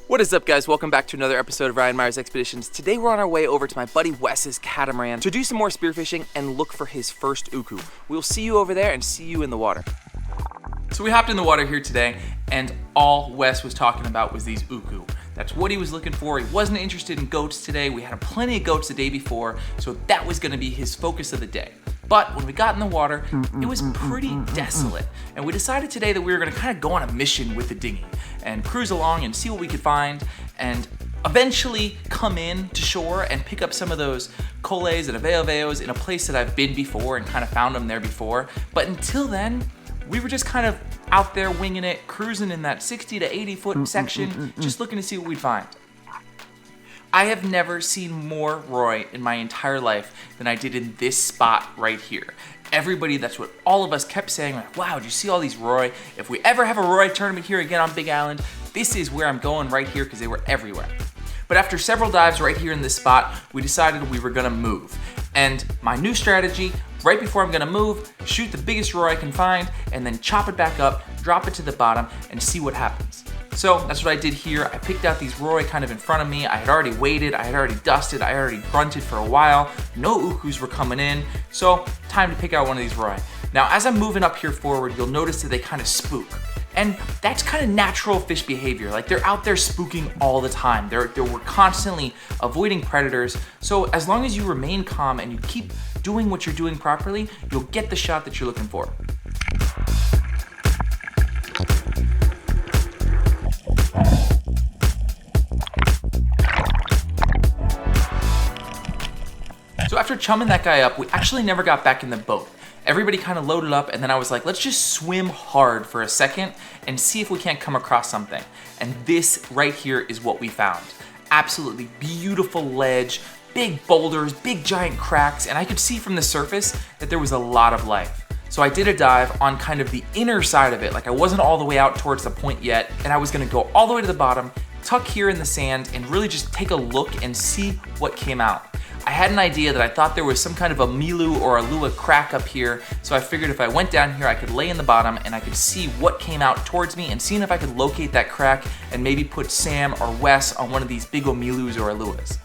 What is up, guys? Welcome back to another episode of Ryan Myers Expeditions. Today we're on our way over to my buddy Wes's catamaran to do some more spearfishing and look for his first uku. We'll see you over there and see you in the water. So we hopped in the water here today, and all Wes was talking about was these uku. That's what he was looking for. He wasn't interested in goats today. We had plenty of goats the day before, so that was gonna be his focus of the day. But when we got in the water, it was pretty desolate. And we decided today that we were gonna kind of go on a mission with the dinghy and cruise along and see what we could find and eventually come in to shore and pick up some of those koles and aveoveos in a place that I've been before and kind of found them there before. But until then, we were just kind of out there winging it, cruising in that 60 to 80 foot section, just looking to see what we'd find. I have never seen more Roy in my entire life than I did in this spot right here. Everybody, that's what all of us kept saying, like, wow, did you see all these Roy? If we ever have a Roy tournament here again on Big Island, this is where I'm going right here because they were everywhere. But after several dives right here in this spot, we decided we were gonna move. And my new strategy, right before I'm gonna move, shoot the biggest Roy I can find and then chop it back up, drop it to the bottom and see what happens. So that's what I did here. I picked out these Roy kind of in front of me. I had already waited, I had already dusted, I had already grunted for a while. No ukus were coming in, so time to pick out one of these Roy. Now, as I'm moving up here forward, you'll notice that they kind of spook. And that's kind of natural fish behavior. Like, they're out there spooking all the time. We're constantly avoiding predators. So as long as you remain calm and you keep doing what you're doing properly, you'll get the shot that you're looking for. So after chumming that guy up, we actually never got back in the boat. Everybody kind of loaded up, and then I was like, let's just swim hard for a second and see if we can't come across something. And this right here is what we found. Absolutely beautiful ledge, big boulders, big giant cracks, and I could see from the surface that there was a lot of life. So I did a dive on kind of the inner side of it, like I wasn't all the way out towards the point yet, and I was gonna go all the way to the bottom, tuck here in the sand, and really just take a look and see what came out. I had an idea that I thought there was some kind of a milu or a Ulua crack up here, so I figured if I went down here I could lay in the bottom and I could see what came out towards me and seeing if I could locate that crack and maybe put Sam or Wes on one of these big milus or Uluas.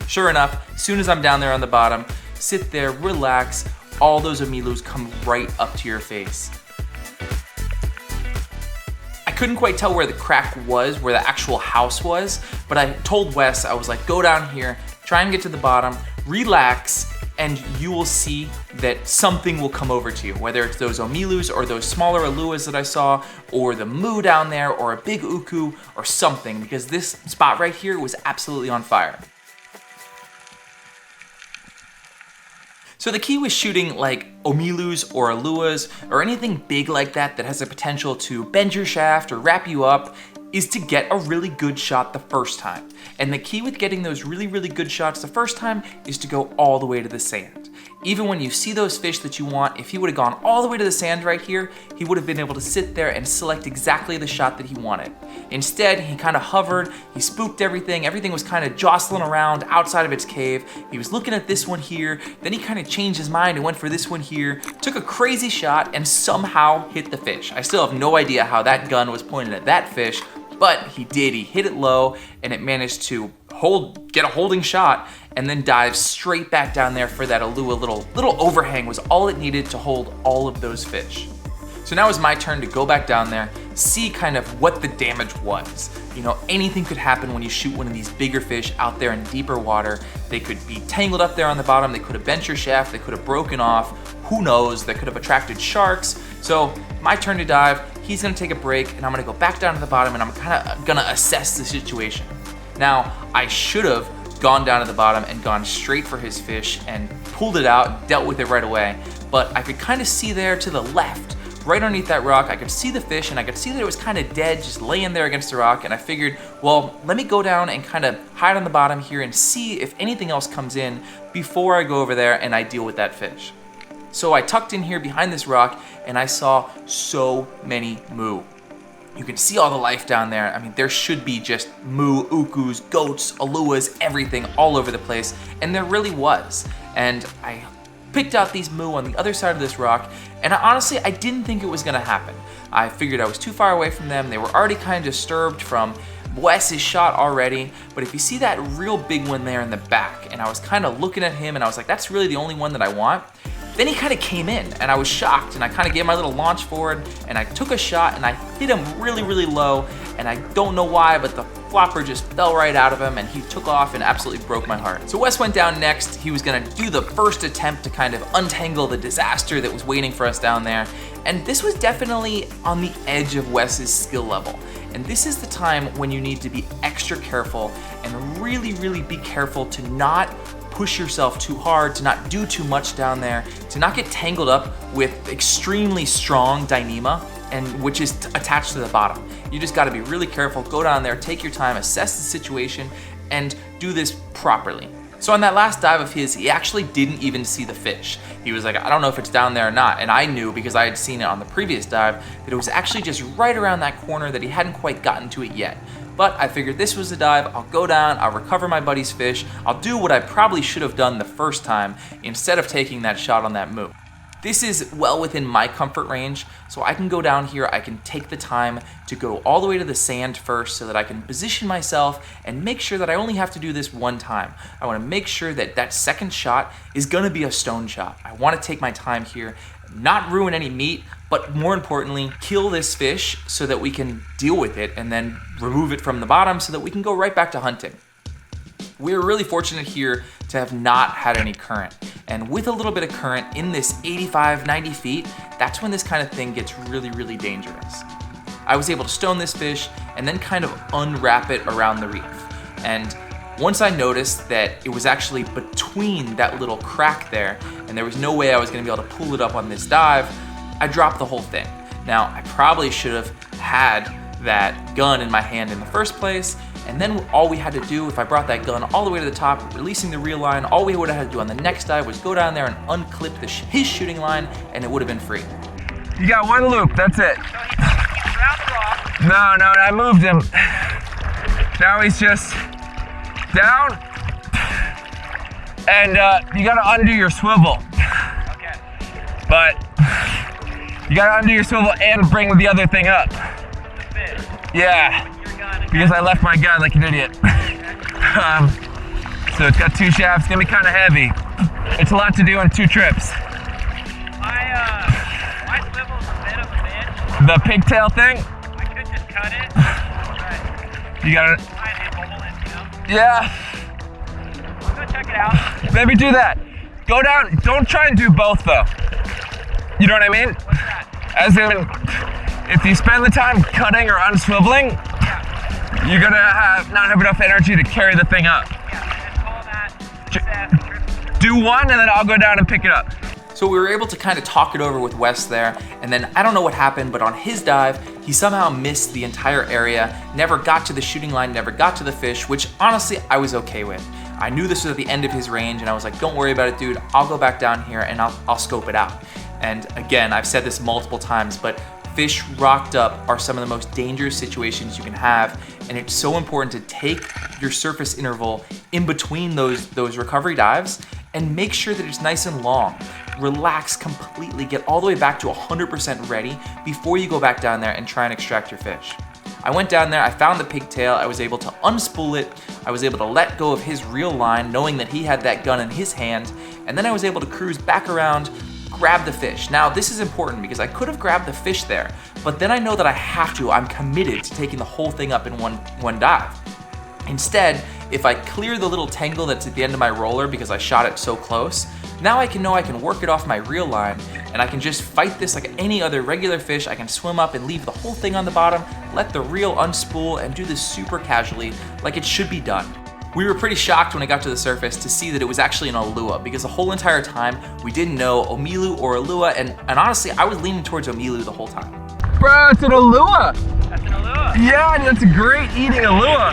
Sure enough, as soon as I'm down there on the bottom, sit there, relax, all those milus come right up to your face. I couldn't quite tell where the crack was, where the actual house was, but I told Wes, I was like, go down here, try and get to the bottom, relax, and you will see that something will come over to you, whether it's those omilus or those smaller Uluas that I saw, or the moo down there, or a big uku, or something, because this spot right here was absolutely on fire. So the key with shooting like omilus or Uluas or anything big like that that has the potential to bend your shaft or wrap you up is to get a really good shot the first time. And the key with getting those really, really good shots the first time is to go all the way to the sand. Even when you see those fish that you want, if he would have gone all the way to the sand right here, he would have been able to sit there and select exactly the shot that he wanted. Instead, he kind of hovered, he spooked everything was kind of jostling around outside of its cave. He was looking at this one here, then he kind of changed his mind and went for this one here, took a crazy shot and somehow hit the fish. I still have no idea how that gun was pointed at that fish, but he did. He hit it low and it managed to get a holding shot and then dive straight back down there for that Ulua. Little overhang was all it needed to hold all of those fish. So now it's my turn to go back down there, see kind of what the damage was. You know, anything could happen when you shoot one of these bigger fish out there in deeper water. They could be tangled up there on the bottom, they could have bent your shaft, they could have broken off, who knows, they could have attracted sharks. So my turn to dive, he's gonna take a break and I'm gonna go back down to the bottom and I'm gonna assess the situation. Now, I should have gone down to the bottom and gone straight for his fish and pulled it out, dealt with it right away, but I could kind of see there to the left, right underneath that rock, I could see the fish and I could see that it was kind of dead, just laying there against the rock, and I figured, well, let me go down and kind of hide on the bottom here and see if anything else comes in before I go over there and I deal with that fish. So I tucked in here behind this rock and I saw so many moo. You can see all the life down there. I mean, there should be just moo, ukus, goats, Uluas, everything all over the place, and there really was. And I picked out these moo on the other side of this rock, and honestly, I didn't think it was gonna happen. I figured I was too far away from them. They were already kind of disturbed from Wes is shot already, but if you see that real big one there in the back, and I was kind of looking at him and I was like, that's really the only one that I want. Then he kind of came in and I was shocked, and I kind of gave my little launch forward and I took a shot and I hit him really, really low, and I don't know why, but the flopper just fell right out of him and he took off and absolutely broke my heart. So Wes went down next. He was gonna do the first attempt to kind of untangle the disaster that was waiting for us down there. And this was definitely on the edge of Wes's skill level. And this is the time when you need to be extra careful and really, really be careful to not push yourself too hard, to not do too much down there, to not get tangled up with extremely strong Dyneema, and which is attached to the bottom. You just gotta be really careful, go down there, take your time, assess the situation, and do this properly. So on that last dive of his, he actually didn't even see the fish. He was like, I don't know if it's down there or not. And I knew, because I had seen it on the previous dive, that it was actually just right around that corner, that he hadn't quite gotten to it yet. But I figured this was the dive, I'll go down, I'll recover my buddy's fish, I'll do what I probably should have done the first time instead of taking that shot on that move. This is well within my comfort range, so I can go down here, I can take the time to go all the way to the sand first so that I can position myself and make sure that I only have to do this one time. I wanna make sure that that second shot is gonna be a stone shot. I wanna take my time here, not ruin any meat, but more importantly, kill this fish so that we can deal with it and then remove it from the bottom so that we can go right back to hunting. We're really fortunate here to have not had any current. And with a little bit of current in this 85, 90 feet, that's when this kind of thing gets really, really dangerous. I was able to stone this fish and then kind of unwrap it around the reef. And once I noticed that it was actually between that little crack there, and there was no way I was gonna be able to pull it up on this dive, I dropped the whole thing. Now, I probably should have had that gun in my hand in the first place, and then all we had to do, if I brought that gun all the way to the top, releasing the reel line, all we would have had to do on the next dive was go down there and unclip his shooting line, and it would have been free. You got one loop, that's it. So he's around the rock. No, I moved him. Now he's just down, and you gotta undo your swivel. Okay. But you gotta undo your swivel and bring the other thing up. The fish. Yeah, Your gun. because I left my gun like an idiot. So it's got two shafts, it's gonna be kind of heavy. It's a lot to do on 2 trips. My swivel's a bit of a bitch. The pigtail thing, I could just cut it, but you gotta, try and hold it, you know? yeah, I'll go check it out. maybe do that. Go down, don't try and do both though. You know what I mean? What's that? As in, if you spend the time cutting or unswiveling, Yeah. you're gonna not have enough energy to carry the thing up. Yeah. Just call that success. Do one and then I'll go down and pick it up. So we were able to kind of talk it over with Wes there, and then I don't know what happened, but on his dive, he somehow missed the entire area, never got to the shooting line, never got to the fish, which honestly I was okay with. I knew this was at the end of his range, and I was like, don't worry about it, dude. I'll go back down here and I'll scope it out. And again, I've said this multiple times, but fish rocked up are some of the most dangerous situations you can have, and it's so important to take your surface interval in between those recovery dives and make sure that it's nice and long. Relax completely, get all the way back to 100% ready before you go back down there and try and extract your fish. I went down there, I found the pigtail, I was able to unspool it, I was able to let go of his reel line knowing that he had that gun in his hand, and then I was able to cruise back around, grab the fish. Now this is important because I could have grabbed the fish there, but then I know that I have to, I'm committed to taking the whole thing up in one dive. Instead, if I clear the little tangle that's at the end of my roller because I shot it so close, now I can work it off my reel line, and I can just fight this like any other regular fish. I can swim up and leave the whole thing on the bottom, let the reel unspool, and do this super casually like it should be done. We were pretty shocked when I got to the surface to see that it was actually an Ulua, because the whole entire time we didn't know Omilu or Ulua, and honestly I was leaning towards Omilu the whole time. Bro, it's an Ulua. That's an Ulua. Yeah, that's a great eating Ulua.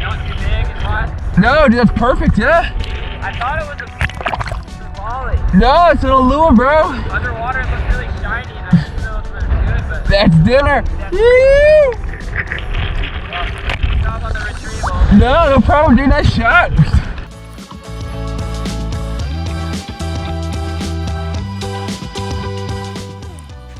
Not too big and hot. No, dude, that's perfect, yeah. I thought it was a volley. No, it's an Ulua, bro. Underwater it looks really shiny, and I didn't know if it was good, but That's dinner. Woo! good job on the retrieval. No problem, dude, nice shot.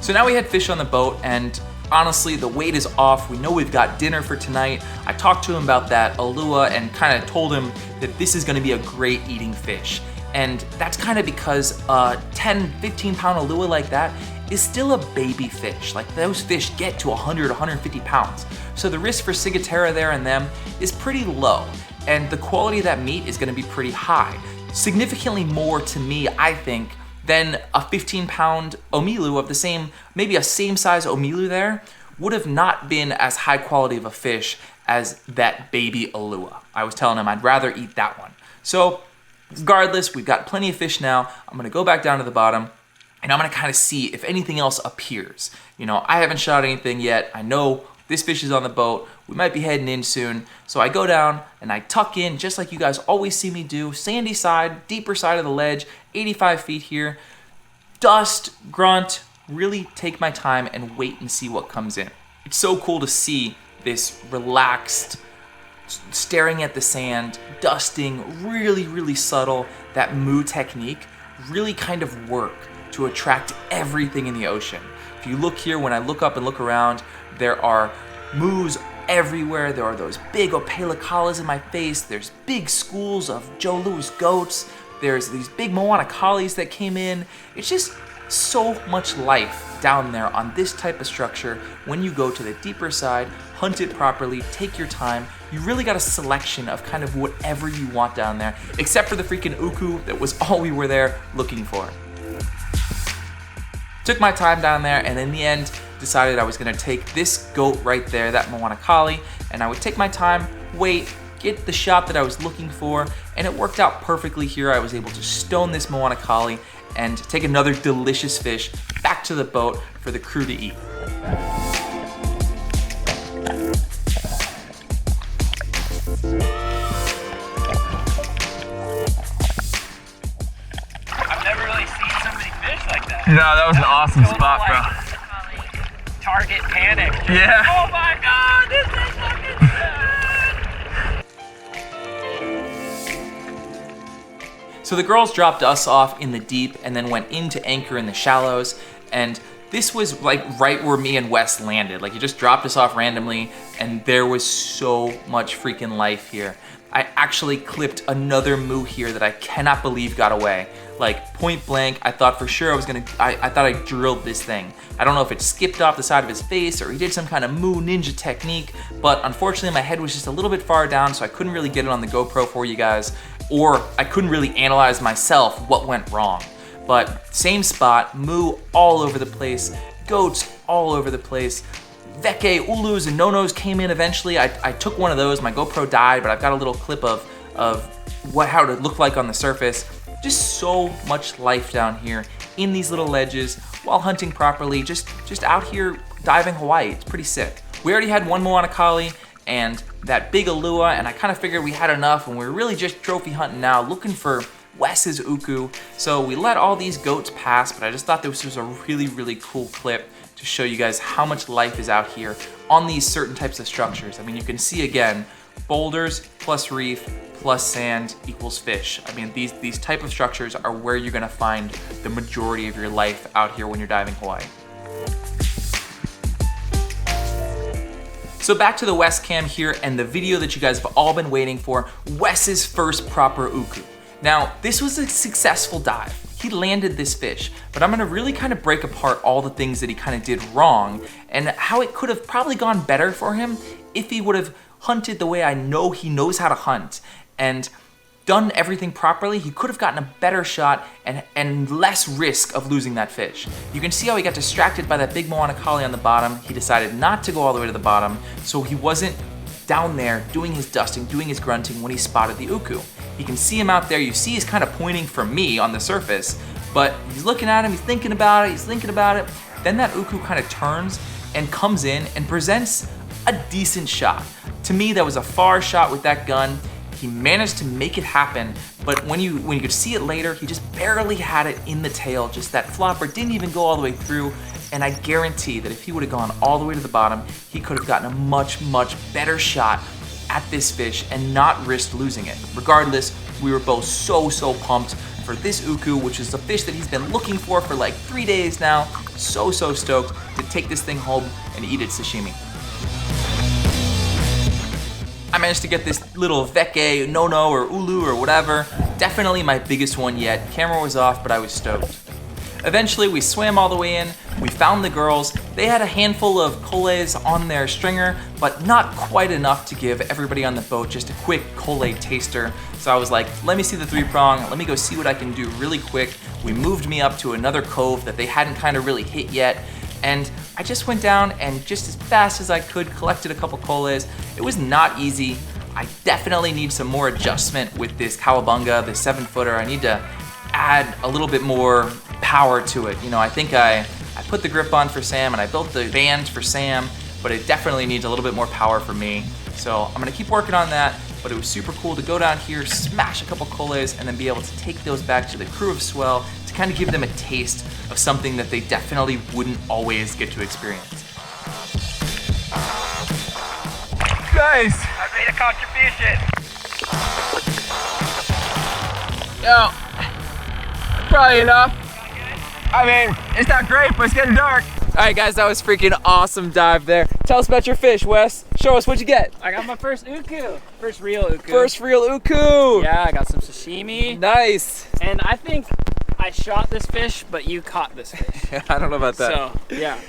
So now we had fish on the boat, and honestly, the weight is off. We know we've got dinner for tonight. I talked to him about that Ulua and kind of told him that this is gonna be a great eating fish. And that's kind of because a 10, 15 pound Ulua like that is still a baby fish. Like those fish get to 100, 150 pounds. So the risk for ciguatera there and them is pretty low. And the quality of that meat is gonna be pretty high. Significantly more to me, I think, than a 15 pound omilu of the same, maybe a same size omilu there, would have not been as high quality of a fish as that baby Ulua. I was telling him I'd rather eat that one. So regardless, we've got plenty of fish now. I'm gonna go back down to the bottom and I'm gonna kind of see if anything else appears. You know, I haven't shot anything yet. I know this fish is on the boat. We might be heading in soon. So I go down and I tuck in just like you guys always see me do. Sandy side, deeper side of the ledge, 85 feet here. Dust, grunt, really take my time and wait and see what comes in. It's so cool to see this relaxed, staring at the sand, dusting, really, really subtle. That moo technique really kind of work to attract everything in the ocean. If you look here, when I look up and look around, there are moos everywhere. There are those big opalacalas in my face. There's big schools of Joe Louis goats. There's these big Moana collies that came in. It's just so much life down there on this type of structure. When you go to the deeper side, hunt it properly, take your time. You really got a selection of kind of whatever you want down there, except for the freaking uku that was all we were there looking for. Took my time down there, and in the end, decided I was gonna take this goat right there, that Moana collie, and I would take my time, wait, get the shot that I was looking for, and it worked out perfectly here. I was able to stone this Moana collie and take another delicious fish back to the boat for the crew to eat. I've never really seen so many fish like that. No, that was an awesome spot, bro. Target panic. Yeah. Oh my god, this is fucking good. So the girls dropped us off in the deep and then went in to anchor in the shallows. And this was like right where me and Wes landed. Like he just dropped us off randomly and there was so much freaking life here. I actually clipped another moo here that I cannot believe got away. Like point blank, I thought for sure I thought I drilled this thing. I don't know if it skipped off the side of his face or he did some kind of moo ninja technique, but unfortunately my head was just a little bit far down, so I couldn't really get it on the GoPro for you guys, or I couldn't really analyze myself what went wrong. But same spot, moo all over the place, goats all over the place. Veke, ulus, and nonos came in eventually. I took one of those, my GoPro died, but I've got a little clip of how it looked like on the surface. Just so much life down here in these little ledges while hunting properly, just out here diving Hawaii. It's pretty sick. We already had one Moana collie and that big Ulua, and I kind of figured we had enough and we're really just trophy hunting now, looking for Wes's uku. So we let all these goats pass, but I just thought this was a really, really cool clip to show you guys how much life is out here on these certain types of structures. I mean, you can see again, boulders plus reef plus sand equals fish. I mean, these type of structures are where you're gonna find the majority of your life out here when you're diving Hawaii. So back to the Wes cam here and the video that you guys have all been waiting for, Wes's first proper uku. Now, this was a successful dive. He landed this fish, but I'm gonna really kind of break apart all the things that he kind of did wrong and how it could have probably gone better for him if he would have hunted the way I know he knows how to hunt and done everything properly. He could have gotten a better shot and less risk of losing that fish. You can see how he got distracted by that big Moana collie on the bottom. He decided not to go all the way to the bottom, so he wasn't down there doing his dusting, doing his grunting when he spotted the uku. You can see him out there. You see he's kind of pointing for me on the surface, but he's looking at him, he's thinking about it, Then that uku kind of turns and comes in and presents a decent shot. To me, that was a far shot with that gun. He managed to make it happen, but when you could see it later, he just barely had it in the tail. Just that flopper didn't even go all the way through, and I guarantee that if he would have gone all the way to the bottom, he could have gotten a much, much better shot at this fish and not risked losing it. Regardless, we were both so pumped for this uku, which is a fish that he's been looking for like 3 days now. So stoked to take this thing home and eat it sashimi. I managed to get this little veke, nono, or ulu, or whatever. Definitely my biggest one yet. Camera was off, but I was stoked. Eventually, we swam all the way in, we found the girls. They had a handful of koles on their stringer, but not quite enough to give everybody on the boat just a quick kole taster. So I was like, let me see the 3-prong, let me go see what I can do really quick. We moved me up to another cove that they hadn't kind of really hit yet, and I just went down and just as fast as I could collected a couple koles. It was not easy. I definitely need some more adjustment with this cowabunga, the 7-footer. I need to add a little bit more power to it. You know, I think I put the grip on for Sam and I built the band for Sam, but it definitely needs a little bit more power for me. So I'm gonna keep working on that, but it was super cool to go down here, smash a couple koles, and then be able to take those back to the crew of Swell to kind of give them a taste of something that they definitely wouldn't always get to experience. Guys, I made a contribution. no, probably enough. I mean, it's not great, but it's getting dark. All right, guys, that was freaking awesome dive there. Tell us about your fish, Wes. Show us what you get. I got my first uku. First real uku. First real uku. Yeah, I got some sashimi. Nice. And I think I shot this fish, but you caught this fish. I don't know about that. So, yeah.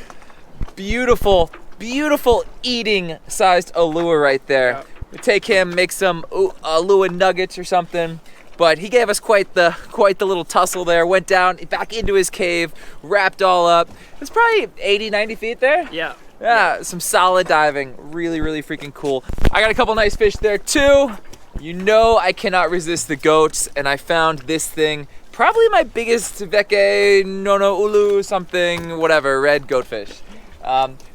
Beautiful, beautiful eating sized Ulua right there. Yep. We take him, make some Ulua nuggets or something. But he gave us quite the little tussle there. Went down back into his cave, wrapped all up. It's probably 80, 90 feet there. Yeah. Yeah, some solid diving. Really, really freaking cool. I got a couple nice fish there too. You know I cannot resist the goats, and I found this thing. Probably my biggest veke, nono, ulu, something, whatever, red goatfish.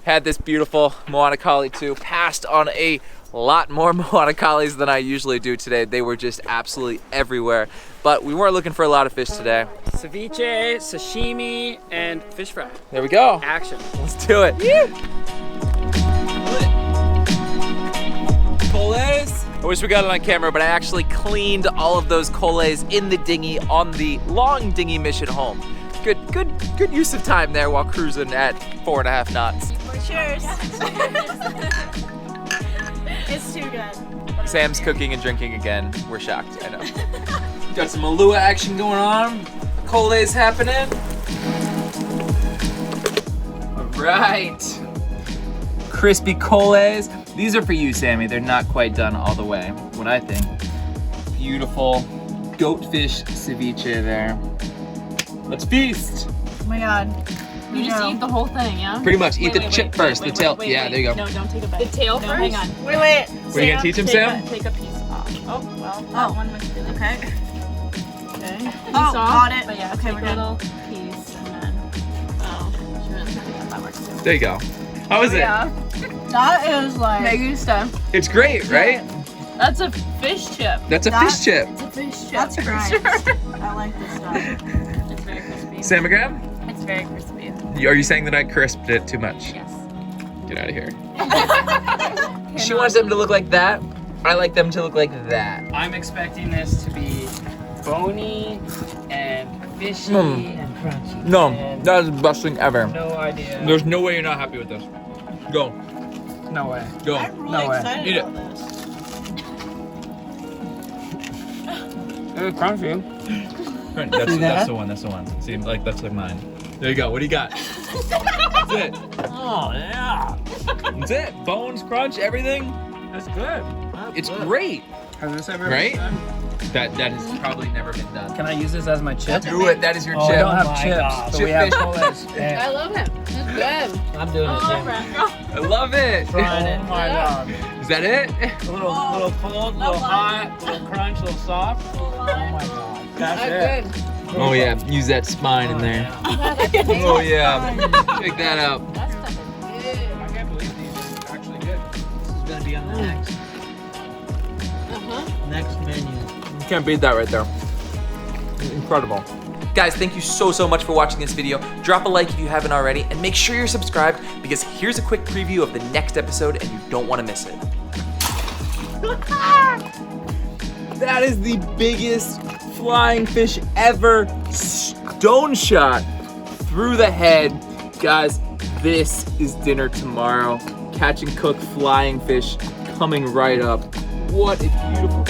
Had this beautiful Moana Kali too. Passed on a lot more Moana Kalis than I usually do today. They were just absolutely everywhere. But we weren't looking for a lot of fish today. Ceviche, sashimi, and fish fry. There we go. Action. Let's do it. Koles. I wish we got it on camera, but I actually cleaned all of those koles in the dinghy on the long dinghy mission home. Good use of time there while cruising at 4.5 knots. Cheers. It's too good. Sam's cooking and drinking again. We're shocked, I know. Got some Ulua action going on. Kole's happening. All right. Crispy koles. These are for you, Sammy. They're not quite done all the way, what I think. Beautiful goatfish ceviche there. Let's feast. Oh my god. You just eat the whole thing, yeah? Pretty much. Eat the chip first, the tail. Yeah, there you go. No, don't take a bite. The tail first? Hang on. Wait. What are you gonna teach him, Sam? Take a piece off. Oh, well, that one was really Okay. Okay. Piece Oh, off, got it. But yeah, Okay, take we're a good. little piece and then, she really can't get that works too. There you go. How is it? Yeah. That is like. Very good stuff. It's great, right? That's a fish chip. That's a fish chip. It's a fish chip. That's for nice. sure. I like this stuff. It's very crispy. Samagram? It's very crispy. Are you saying that I crisped it too much? Yes. Get out of here. She wants them to look like that. I like them to look like that. I'm expecting this to be bony and fishy and crunchy. No, And that is the best thing ever. no idea. There's no way you're not happy with this. Go, No way. go. I'm really No way. excited Eat it. about this. It's crunchy. That's the one. That's the one. See, like that's like mine. There you go. What do you got? That's it. Oh yeah. That's it. Bones, crunch, everything. That's good. It's great, Has this ever right? been done? That has probably never been done. Can I use this as my chip? Do it. That is your Oh, chip. we don't have chips, but we have Chip colas. I love him. It's good. I'm doing it, Sam. I love it. Trying it. My God. Is that it? A little cold, a little hot, a little crunch, a little soft. Oh my God. That's it. Oh yeah. Use that spine in there. Oh yeah. Check that out. That stuff is good. I can't believe these are actually good. This is gonna be on the next menu. You can't beat that right there. Incredible. Guys, thank you so much for watching this video. Drop a like if you haven't already, and make sure you're subscribed because here's a quick preview of the next episode and you don't want to miss it. That is the biggest flying fish ever. Stone shot through the head. Guys, this is dinner tomorrow. Catch and cook flying fish coming right up. What a beautiful